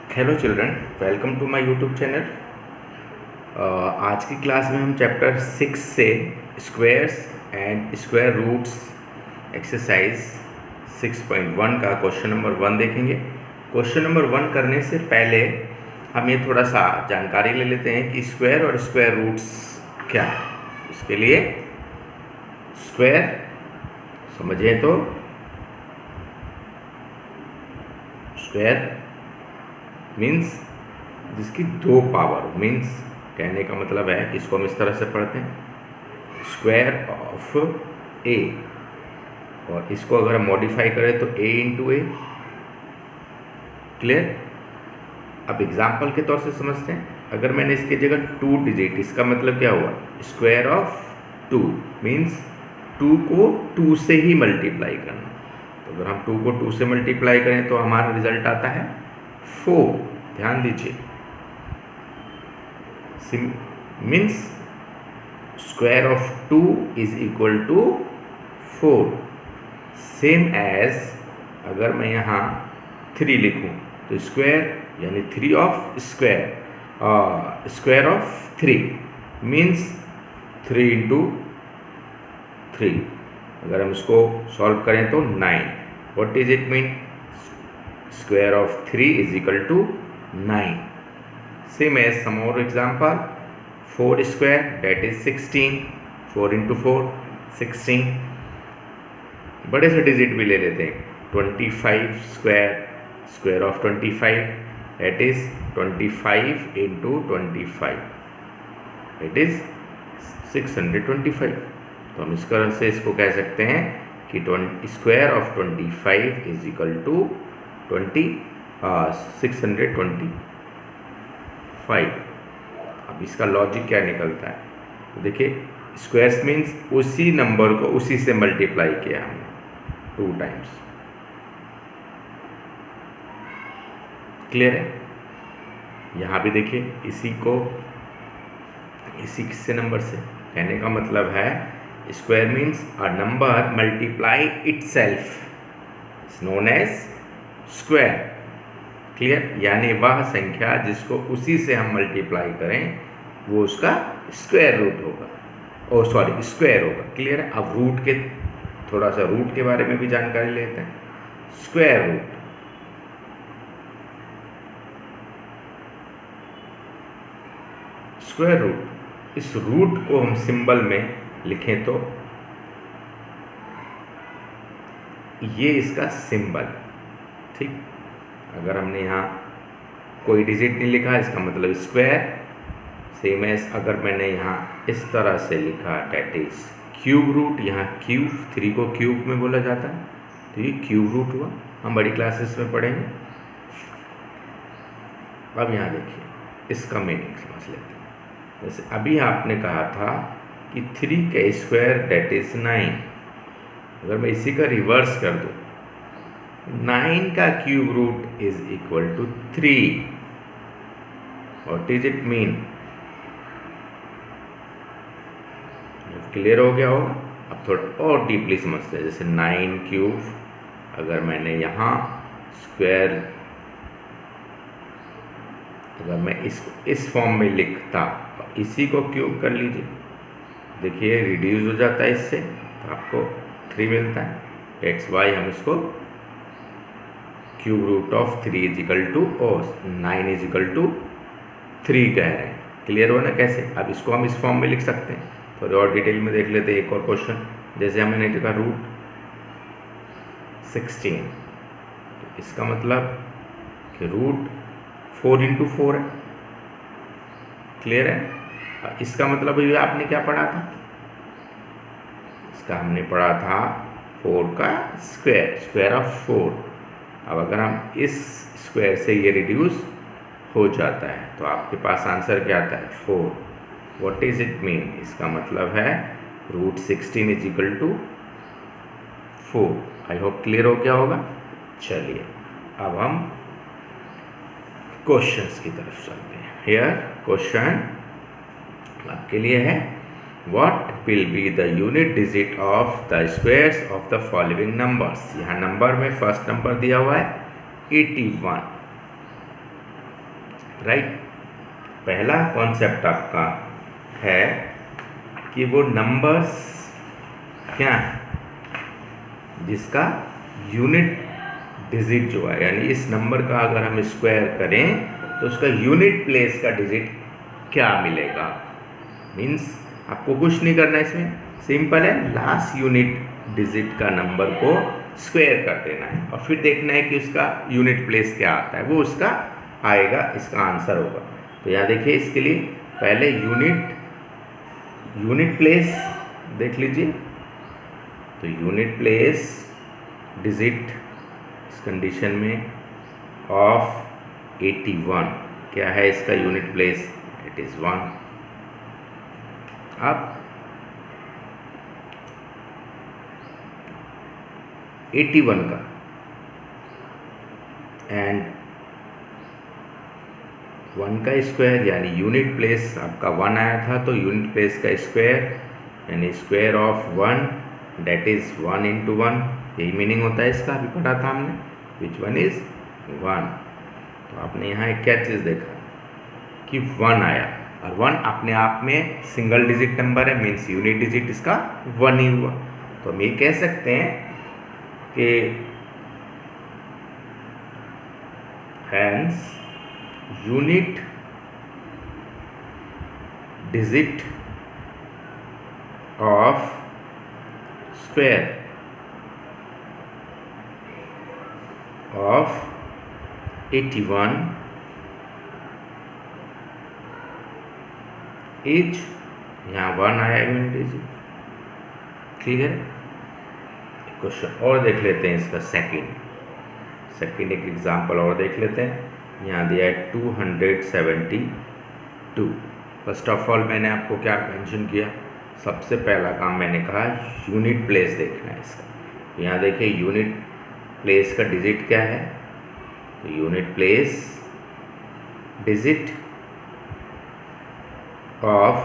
Hello children, welcome to my YouTube channel. आज की class में हम चैप्टर 6 से squares and square roots exercise 6.1 का क्वेश्चन नंबर 1 देखेंगे। क्वेश्चन नंबर 1 करने से पहले हम ये थोड़ा सा जानकारी ले लेते हैं कि स्क्वायर और स्क्वायर रूट्स क्या है। इसके लिए स्क्वायर समझिए तो स्क्वायर मीन्स जिसकी दो पावर, मीन्स कहने का मतलब है कि इसको हम इस तरह से पढ़ते हैं स्क्वायर ऑफ ए, और इसको अगर हम मॉडिफाई करें तो ए इंटू ए। क्लियर? अब एग्जाम्पल के तौर से समझते हैं। अगर मैंने इसकी जगह 2 डिजिट, इसका मतलब क्या हुआ? स्क्वायर ऑफ 2 मीन्स 2 को 2 से ही मल्टीप्लाई करना। तो अगर हम 2 को 2 से मल्टीप्लाई करें तो हमारा रिजल्ट आता है 4। ध्यान दीजिए, means square of 2 is equal to 4। Same as अगर मैं यहाँ 3 लिखूँ तो स्क्वायर यानी 3 of square, square of 3 means 3 into 3। अगर हम इसको सॉल्व करें तो 9। What is it mean? Square of 3 is equal to 9. Same as some more example, 4 square that is 16. 4 into 4 16. बड़े से डिजिट भी ले लेते हैं। 25 square, square of 25 that is 25 into 25 it is 625। तो हम इस तरह से इसको कह सकते हैं कि square of 25 is equal to 625। अब इसका लॉजिक क्या निकलता है? तो देखिए, स्क्वायर्स मीन्स उसी नंबर को उसी से मल्टीप्लाई किया हमने 2 टाइम्स। क्लियर है? यहाँ भी देखिए, इसी से नंबर से, कहने का मतलब है square means a number multiply itself is known as square. Clear? यानी वह संख्या जिसको उसी से हम मल्टीप्लाई करें वो उसका स्क्वायर रूट होगा, और सॉरी स्क्वायर होगा। क्लियर है? अब रूट के थोड़ा सा रूट के बारे में भी जानकारी लेते हैं। स्क्वायर रूट, स्क्वायर रूट, इस रूट को हम सिंबल में लिखें तो ये इसका सिंबल। ठीक, अगर हमने यहाँ कोई डिजिट नहीं लिखा इसका मतलब स्क्वायर। सेम एज अगर मैंने यहाँ इस तरह से लिखा डेट इज क्यूब रूट, यहाँ क्यूब 3 को क्यूब में बोला जाता है तो ये क्यूब रूट हुआ। हम बड़ी क्लासेस में पढ़ेंगे। अब यहाँ देखिए, इसका मीनिंग समझ लेते हैं। जैसे अभी आपने कहा था कि 3 का स्क्वायर डेट इज 9। अगर मैं इसी का रिवर्स कर दूँ, 9 का cube root is equal to 3। What is it mean? Clear हो गया होगा? अब थोड़ा और डीपली समझते हैं। जैसे 9 क्यूब, अगर मैंने यहाँ स्क्वायर, अगर मैं इसको इस फॉर्म में लिखता, इसी को क्यूब कर लीजिए, देखिए रिड्यूस हो जाता है इससे, तो आपको 3 मिलता है। एक्स वाई हम इसको cube root of 3 is equal to और 9 इज इक्वल टू 3 कह रहे हैं। क्लियर हो ना कैसे? अब इसको हम इस फॉर्म में लिख सकते हैं। थोड़ी और डिटेल में देख लेते हैं एक और क्वेश्चन। जैसे हमने लिखा रूट 16, तो इसका मतलब कि रूट 4 इंटू 4 है। क्लियर है? इसका मतलब ये आपने क्या पढ़ा था? इसका हमने पढ़ा था 4 का स्क्वायर, स्क्वायर ऑफ 4। अब अगर हम इस स्क्वायर से ये रिड्यूस हो जाता है तो आपके पास आंसर क्या आता है? 4। What is it mean? इसका मतलब है root 16 is equal to 4। I hope clear हो गया होगा। चलिए अब हम क्वेश्चंस की तरफ चलते हैं। हियर क्वेश्चन आपके लिए है, what will be the unit digit of the squares of the following numbers. यहाँ नंबर में फर्स्ट नंबर दिया हुआ है 81। राइट। पहला कॉन्सेप्ट आपका है कि वो नंबर्स क्या है जिसका यूनिट डिजिट जो है, यानी इस नंबर का अगर हम स्क्वायर करें तो उसका यूनिट प्लेस का डिजिट क्या मिलेगा। मीन्स आपको कुछ नहीं करना, इसमें सिंपल है, लास्ट यूनिट डिजिट का नंबर को स्क्वायर कर देना है और फिर देखना है कि उसका यूनिट प्लेस क्या आता है, वो उसका आएगा, इसका आंसर होगा। तो यहाँ देखिए, इसके लिए पहले यूनिट प्लेस देख लीजिए। तो यूनिट प्लेस डिजिट इस कंडीशन में ऑफ 81 क्या है, इसका यूनिट प्लेस, इट इज 1। अब 81 का एंड 1 का स्क्वायर, यानी यूनिट प्लेस आपका 1 आया था, तो यूनिट प्लेस का स्क्वायर यानी square of 1 that is 1 into 1, यही मीनिंग होता है इसका, अभी पढ़ा था हमने, विच 1 इज 1। तो आपने यहाँ एक क्या चीज़ देखा कि 1 आया, और 1 अपने आप में सिंगल डिजिट नंबर है, मीन्स यूनिट डिजिट इसका 1 ही हुआ। तो हम ये कह सकते हैं कि hence unit digit of square of 81 is, यहाँ 1 आया यूनिट डिजिट, क्लियर। क्वेश्चन और देख लेते हैं इसका सेकंड एक एग्जांपल और देख लेते हैं। यहाँ दिया है 272। फर्स्ट ऑफ ऑल मैंने आपको क्या मेंशन किया, सबसे पहला काम मैंने कहा यूनिट प्लेस देखना है इसका। यहाँ देखिए यूनिट प्लेस का डिजिट क्या है, तो unit place digit of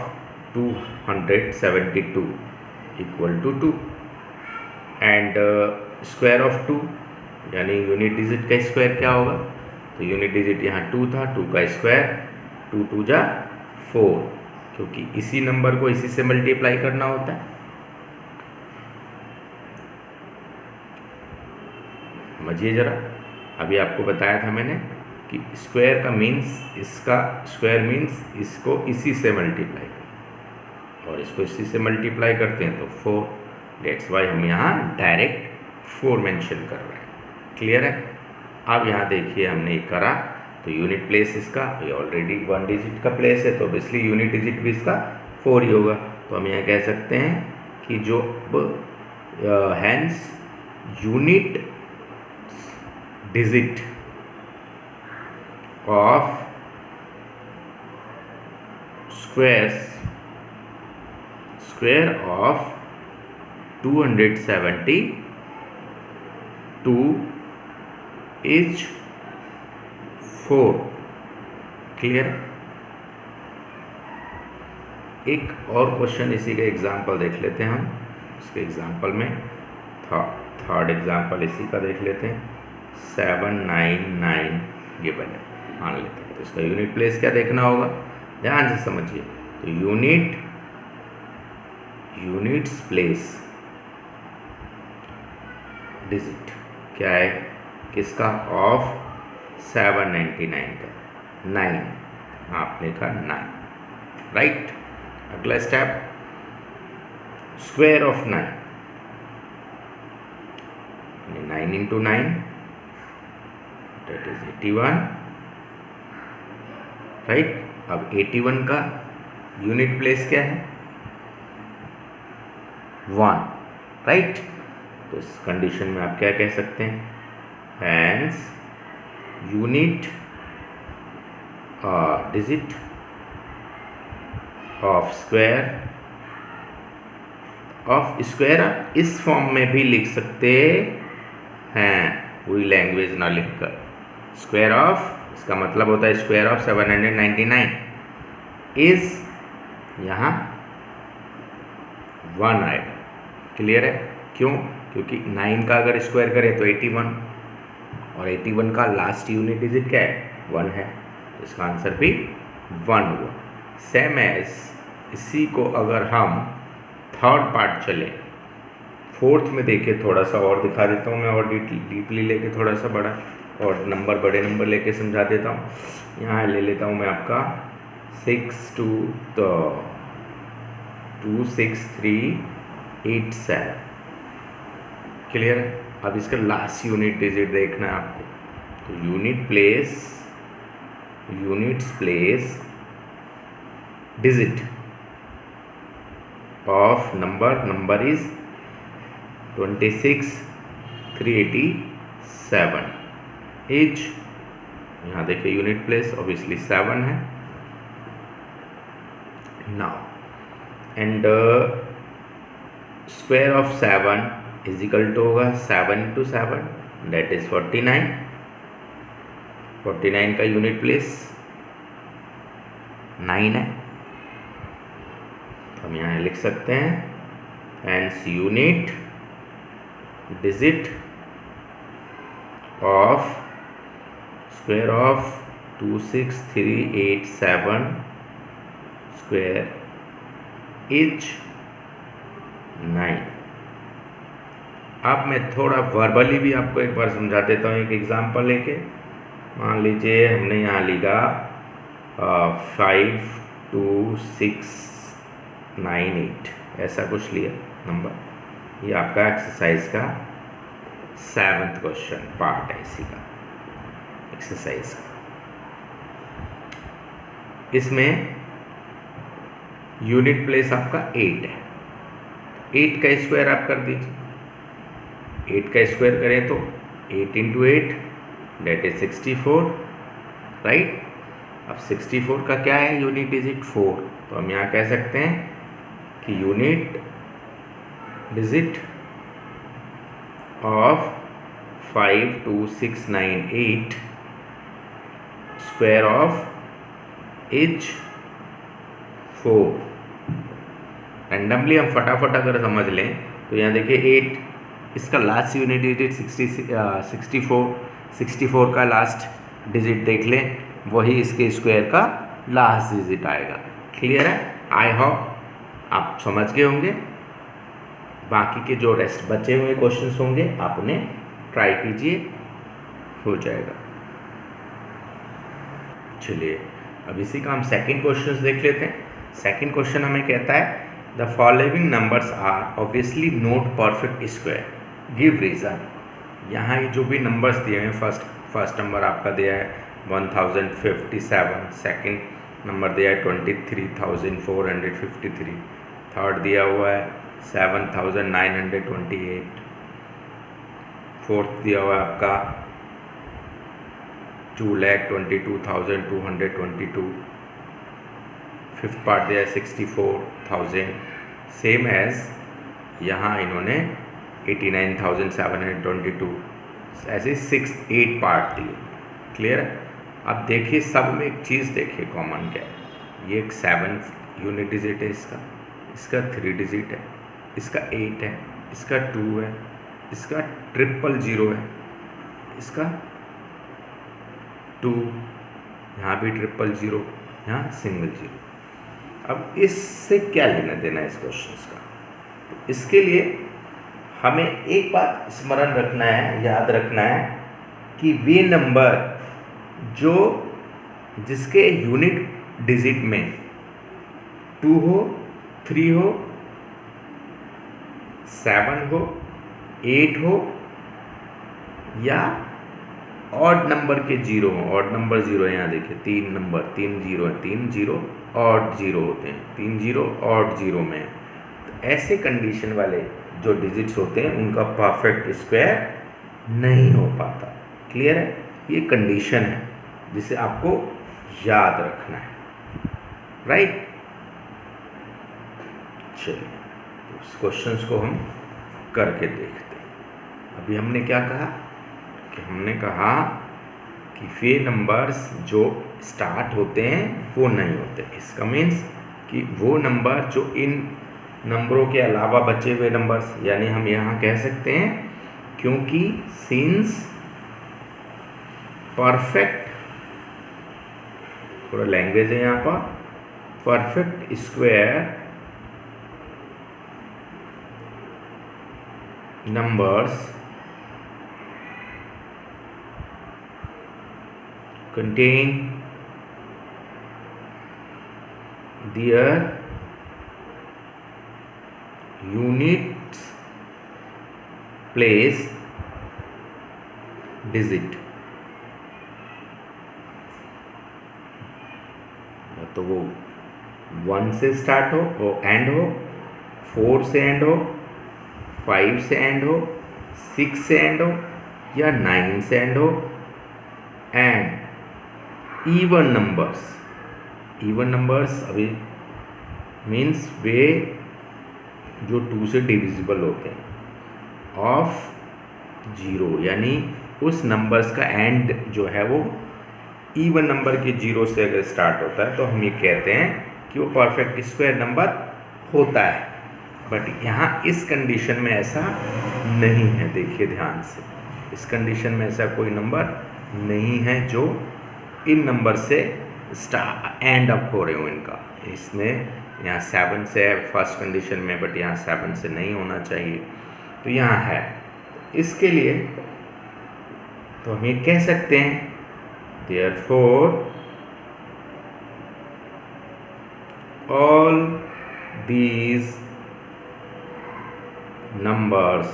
272 equal to 2 and square of 2 यानी यूनिट डिजिट का स्क्वायर क्या होगा, तो यूनिट डिजिट यहाँ 2 था, 2 का स्क्वायर 2 2 जा 4, क्योंकि इसी नंबर को इसी से मल्टीप्लाई करना होता है। समझिए जरा, अभी आपको बताया था मैंने कि स्क्वायर का मीन्स, इसका स्क्वायर मीन्स इसको इसी से मल्टीप्लाई करते, और इसको इसी से मल्टीप्लाई करते हैं तो 4, डेट्स वाई हम यहाँ डायरेक्ट 4 मेंशन कर रहे हैं, क्लियर है। अब यहाँ देखिए हमने ये करा, तो यूनिट प्लेस इसका ये ऑलरेडी 1 डिजिट का प्लेस है, तो ऑब्वियसली यूनिट डिजिट भी इसका 4 ही होगा। तो हम यहाँ कह सकते हैं कि जो hence unit digit of square of 272 is 4, clear. एक और क्वेश्चन इसी का एग्जाम्पल देख लेते हैं हम। इसके एग्जाम्पल में थर्ड एग्जाम्पल इसी का देख लेते हैं। 799 गिवन है, मान लेते हैं। तो इसका यूनिट प्लेस क्या देखना होगा, ध्यान से समझिए। तो यूनिट्स प्लेस डिजिट क्या है, किसका, ऑफ 799 का 9, आपने कहा 9, राइट। अगला step square of 9, 9 into 9 that is 81, right. अब 81 का यूनिट प्लेस क्या है, 1, राइट। तो इस कंडीशन में आप क्या कह सकते हैं, hence unit digit of square इस फॉर्म में भी लिख सकते हैं, पूरी लैंग्वेज ना लिखकर। स्क्वायर ऑफ, इसका मतलब होता है स्क्वायर ऑफ 799 इज, यहाँ 1 आएगा, क्लियर है। क्यों, क्योंकि 9 का अगर स्क्वायर करें तो 81, और 81 का लास्ट यूनिट डिजिट क्या है, 1 है। इसका आंसर भी 1 हुआ। सेम एज इसी को अगर हम थर्ड पार्ट चले, फोर्थ में देखें, थोड़ा सा और दिखा देता हूँ मैं, और डीपली लेके थोड़ा सा बड़ा और नंबर, बड़े नंबर लेके समझा देता हूँ। यहाँ ले लेता हूँ मैं आपका 26387। क्लियर है? अब इसका लास्ट यूनिट डिजिट देखना है आपको। तो units place digit of number is 26387 is, यहाँ देखिए यूनिट प्लेस ऑब्वियसली 7 है। Now and square of 7 is equal to होगा 7 into 7 दैट इज 49। 49 का यूनिट प्लेस 9 है, तो हम यहाँ लिख सकते हैं hence unit digit of square of 26387 square is 9। अब मैं थोड़ा वर्बली भी आपको एक बार समझा देता हूँ, एक एग्जांपल लेके। मान लीजिए हमने यहाँ लिखा 52698, ऐसा कुछ लिया नंबर। ये आपका एक्सरसाइज का 7th क्वेश्चन पार्ट है इसी का एक्सरसाइज का। इसमें यूनिट प्लेस आपका 8 है। 8 का स्क्वायर आप कर दीजिए। 8 का स्क्वायर करें तो 8 into 8 डेट इज 64, राइट। अब 64 का क्या है यूनिट डिजिट 4, तो हम यहाँ कह सकते हैं कि unit digit of 52698 square of is 4। Randomly हम फटाफट अगर समझ लें तो यहाँ देखिए 8, इसका लास्ट यूनिट डिजिट 64 का लास्ट डिजिट देख लें, वही इसके स्क्वायर का लास्ट डिजिट आएगा। क्लियर है? आई होप आप समझ गए होंगे। बाकी के जो रेस्ट बचे हुए क्वेश्चंस होंगे आप उन्हें ट्राई कीजिए, हो जाएगा। चलिए अब इसी का हम सेकंड क्वेश्चन देख लेते हैं। सेकंड क्वेश्चन हमें कहता है the following numbers are obviously not perfect square, give reason. यहाँ ये जो भी नंबर्स दिए हैं, फर्स्ट नंबर आपका दिया है 1057, सेकंड नंबर दिया है 23,453, थर्ड दिया हुआ है 7,928, फोर्थ दिया हुआ है आपका 2,22,222, फिफ्थ पार्ट दिया है 64,000, सेम एज यहाँ इन्होंने 89,722, ऐसे 8 पार्ट दिए। क्लियर है? अब देखिए सब में एक चीज़ देखिए कॉमन क्या है, ये एक 7 यूनिट डिजिट है, इसका 3 डिजिट है, इसका 8 है, इसका 2 है, इसका 000 है, इसका 2, यहाँ भी 000, यहाँ सिंगल 0। अब इससे क्या लेना देना है इस क्वेश्चन का? तो इसके लिए हमें एक बात स्मरण रखना है, याद रखना है कि वे नंबर जो जिसके यूनिट डिजिट में 2 हो, 3 हो, 7 हो, 8 हो या ऑड नंबर के 0 हो। ऑड नंबर 0 है, यहाँ देखिए 3 नंबर 3 0 है, 3 0 ऑड 0 होते हैं, 3 0 ऑड 0 में है। तो ऐसे कंडीशन वाले जो डिजिट्स होते हैं उनका परफेक्ट स्क्वायर नहीं हो पाता। क्लियर है? ये कंडीशन है जिसे आपको याद रखना है, राइट। चलिए उस क्वेश्चंस को हम करके देखते हैं। अभी हमने क्या कहा कि हमने कहा कि वे नंबर्स जो स्टार्ट होते हैं वो नहीं होते। इसका मीन्स कि वो नंबर जो इन नंबरों के अलावा बचे हुए नंबर्स, यानी हम यहाँ कह सकते हैं क्योंकि सिंस परफेक्ट थोड़ा लैंग्वेज है यहाँ पर। Perfect square numbers contain their units place digit। तो वो 1 से स्टार्ट हो एंड हो, 4 से एंड हो, 5 से एंड हो, 6 से एंड हो या 9 से एंड हो। एंड इवन नंबर्स अभी मीन्स वे जो 2 से डिविजिबल होते हैं ऑफ 0, यानी उस नंबर्स का एंड जो है वो इवन नंबर के 0 से अगर स्टार्ट होता है तो हम ये कहते हैं कि वो परफेक्ट स्क्वायर नंबर होता है। बट यहाँ इस कंडीशन में ऐसा नहीं है, देखिए ध्यान से, इस कंडीशन में ऐसा कोई नंबर नहीं है जो इन नंबर से एंड अप हो रहे हो इनका। इसमें यहाँ 7 से है फर्स्ट कंडीशन में, बट यहाँ 7 से नहीं होना चाहिए, तो यहाँ है। इसके लिए तो हम ये कह सकते हैं therefore all these numbers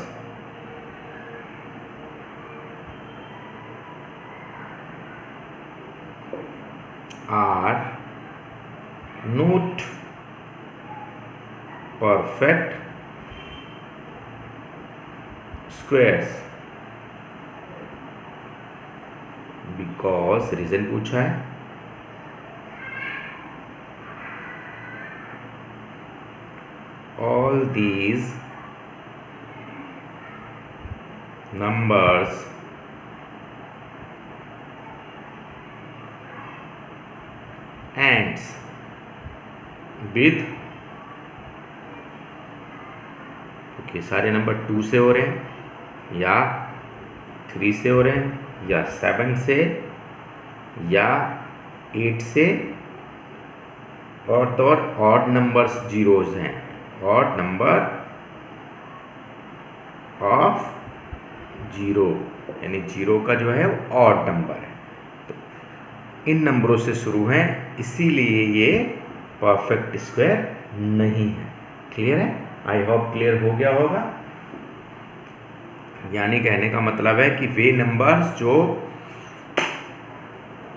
are not perfect squares because reason पूछा है, all these numbers ends with, okay सारे नंबर 2 से हो रहे हैं या 3 से हो रहे हैं या 7 से या 8 से, और तो और ऑड नंबर्स जीरोज हैं, ऑड नंबर ऑफ 0, यानी 0 का जो है वो ऑड नंबर है, तो इन नंबरों से शुरू हैं, इसीलिए ये परफेक्ट स्क्वायर नहीं है। क्लियर है? आई होप क्लियर हो गया होगा। यानी कहने का मतलब है कि वे नंबर्स जो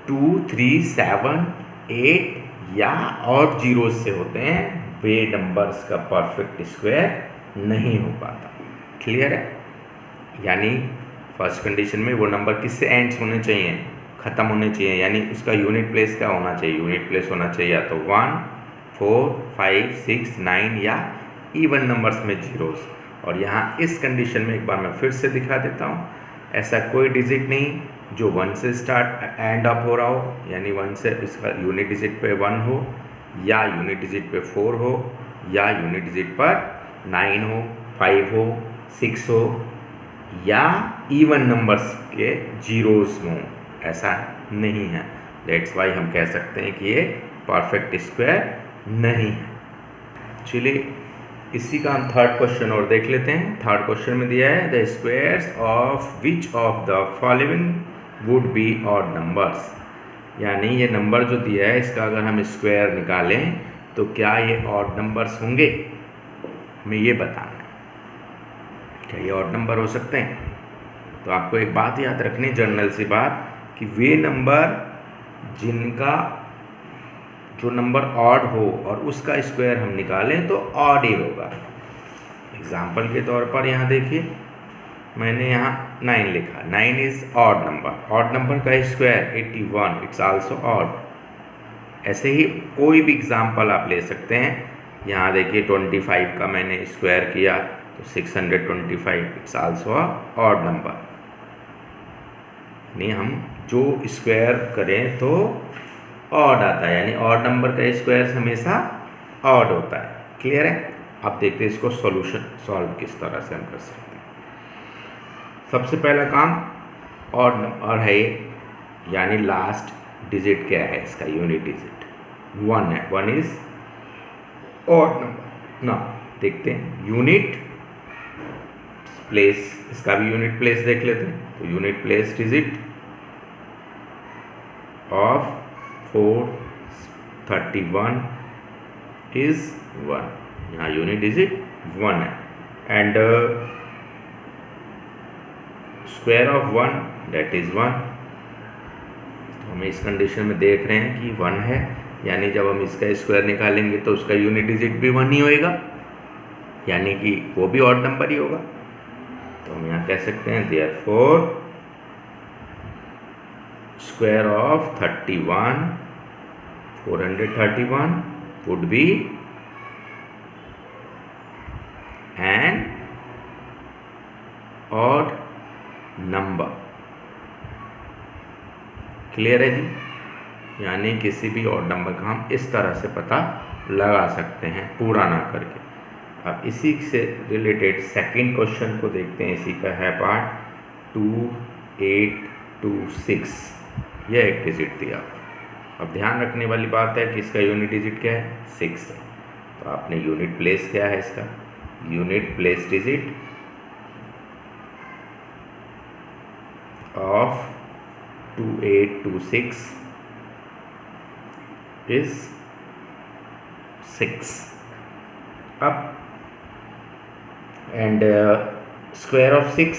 2, 3, 7, 8 या और जीरो से होते हैं, वे नंबर्स का परफेक्ट स्क्वायर नहीं हो पाता। क्लियर है? यानी फर्स्ट कंडीशन में वो नंबर किससे एंड्स होने चाहिए, ख़त्म होने चाहिए, यानी उसका यूनिट प्लेस क्या होना चाहिए, यूनिट प्लेस होना चाहिए या तो 1, 4, 5, 6, 9 या इवन नंबर्स में जीरोस। और यहाँ इस कंडीशन में एक बार मैं फिर से दिखा देता हूँ, ऐसा कोई डिजिट नहीं जो 1 से स्टार्ट एंड अप हो रहा हो, यानी 1 से इसका यूनिट डिजिट पे 1 हो या यूनिट डिजिट पे 4 हो या यूनिट डिजिट पर 9 हो, 5 हो, 6 हो या इवन नंबर्स के जीरोस हों, ऐसा नहीं है। दैट्स वाई हम कह सकते हैं कि ये परफेक्ट स्क्वायर नहीं है। चलिए इसी का हम थर्ड क्वेश्चन और देख लेते हैं। थर्ड क्वेश्चन में दिया है the squares of which of the following would be odd numbers, यानी ये नंबर जो दिया है इसका अगर हम स्क्वायर निकालें तो क्या ये ऑड नंबर्स होंगे, हमें ये बताना है। क्या ये ऑड नंबर हो सकते हैं? तो आपको एक बात याद रखनी, जनरल सी बात, कि वे नंबर जिनका जो नंबर ऑड हो और उसका स्क्वायर हम निकालें तो ऑड ही होगा। एग्जाम्पल के तौर पर यहाँ देखिए, मैंने यहाँ 9 लिखा, 9 is odd number, odd number का स्क्वायर 81, इट्स आल्सो ऑड। ऐसे ही कोई भी एग्जाम्पल आप ले सकते हैं। यहाँ देखिए 25 का मैंने स्क्वायर किया तो 625, इट्स आल्सो ऑड नंबर। यानी हम जो स्क्वायर करें तो ऑड आता है, यानी ऑड नंबर का स्क्वायर हमेशा ऑड होता है। क्लियर है? अब देखते हैं इसको सॉल्यूशन सॉल्व किस तरह से हम कर सकते हैं। सबसे पहला काम ऑड नंबर है, यानी लास्ट डिजिट क्या है इसका, यूनिट डिजिट 1 है, 1 इज ऑड नंबर ना। देखते हैं यूनिट प्लेस, इसका भी यूनिट प्लेस देख लेते हैं। तो unit place digit of 431 is 1, यहाँ यूनिट डिजिट 1 है। And square of 1 that is 1। तो हमें इस कंडीशन में देख रहे हैं कि 1 है, यानी जब हम इसका स्क्वायर निकालेंगे तो उसका यूनिट डिजिट भी 1 ही होएगा, यानी कि वो भी ऑड नंबर ही होगा। तो हम यहाँ कह सकते हैं therefore square of 31 431 would be an odd number. Clear है जी? यानी किसी भी ऑड नंबर का हम इस तरह से पता लगा सकते हैं पूरा ना करके। अब इसी से रिलेटेड सेकंड क्वेश्चन को देखते हैं। इसी का है पार्ट 2826। यह एक डिजिट दिया। अब ध्यान रखने वाली बात है कि इसका यूनिट डिजिट क्या है, 6 है। तो आपने यूनिट प्लेस क्या है इसका, unit place digit of 2826 is 6। अब एंड स्क्वायर ऑफ 6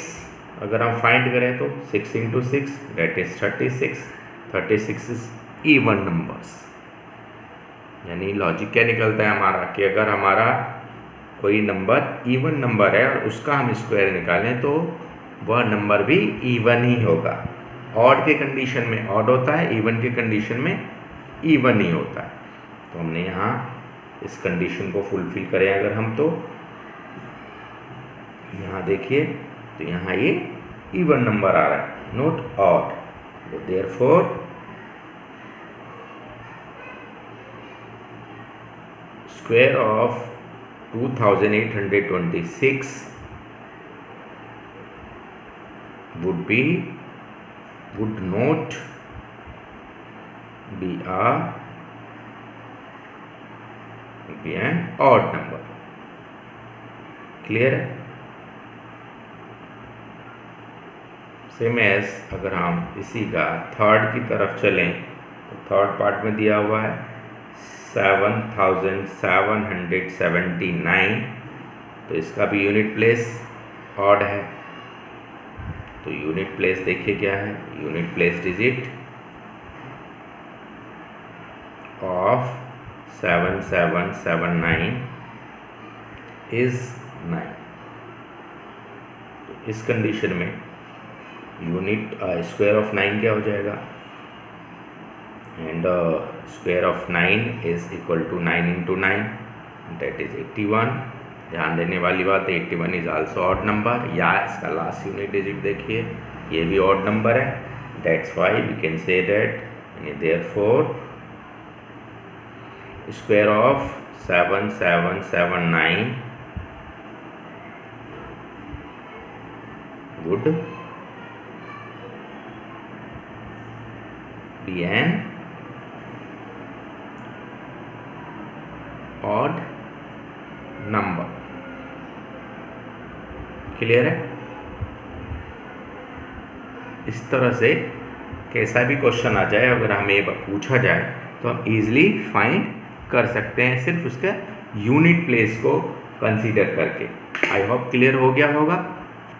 अगर हम फाइंड करें तो 6 into 6 that is 36। 36 is even numbers. यानी लॉजिक क्या निकलता है हमारा कि अगर हमारा कोई नंबर इवन नंबर है और उसका हम स्क्वायर निकालें तो वह नंबर भी इवन ही होगा। ऑड के कंडीशन में ऑड होता है, इवन के कंडीशन में इवन ही होता है। तो हमने यहाँ इस कंडीशन को फुलफिल करें अगर हम, तो यहाँ देखिए तो यहाँ ये इवन नंबर आ रहा है, नॉट ऑड। तो therefore square of 2826 would not be an odd number। Clear है? सेम एज अगर हम इसी का थर्ड की तरफ चलें तो थर्ड पार्ट में दिया हुआ है 7779। तो इसका भी यूनिट प्लेस ऑड है। तो यूनिट प्लेस देखिए क्या है, unit place digit of 7779 is 9। तो इस कंडीशन में यूनिट स्क्वायर ऑफ 9 क्या हो जाएगा, and square of 9 is equal to 9 into 9 that is 81। ध्यान देने वाली बात है 81 इज आल्सो ऑड नंबर, या इसका लास्ट यूनिट डिजिट देखिए ये भी ऑड नंबर है। That's why we can say that therefore square of 7779 would be an odd number। Clear है? इस तरह से कैसा भी क्वेश्चन आ जाए अगर हमें पूछा जाए तो हम इजीली फाइंड कर सकते हैं सिर्फ उसका यूनिट प्लेस को कंसीडर करके। आई होप क्लियर हो गया होगा।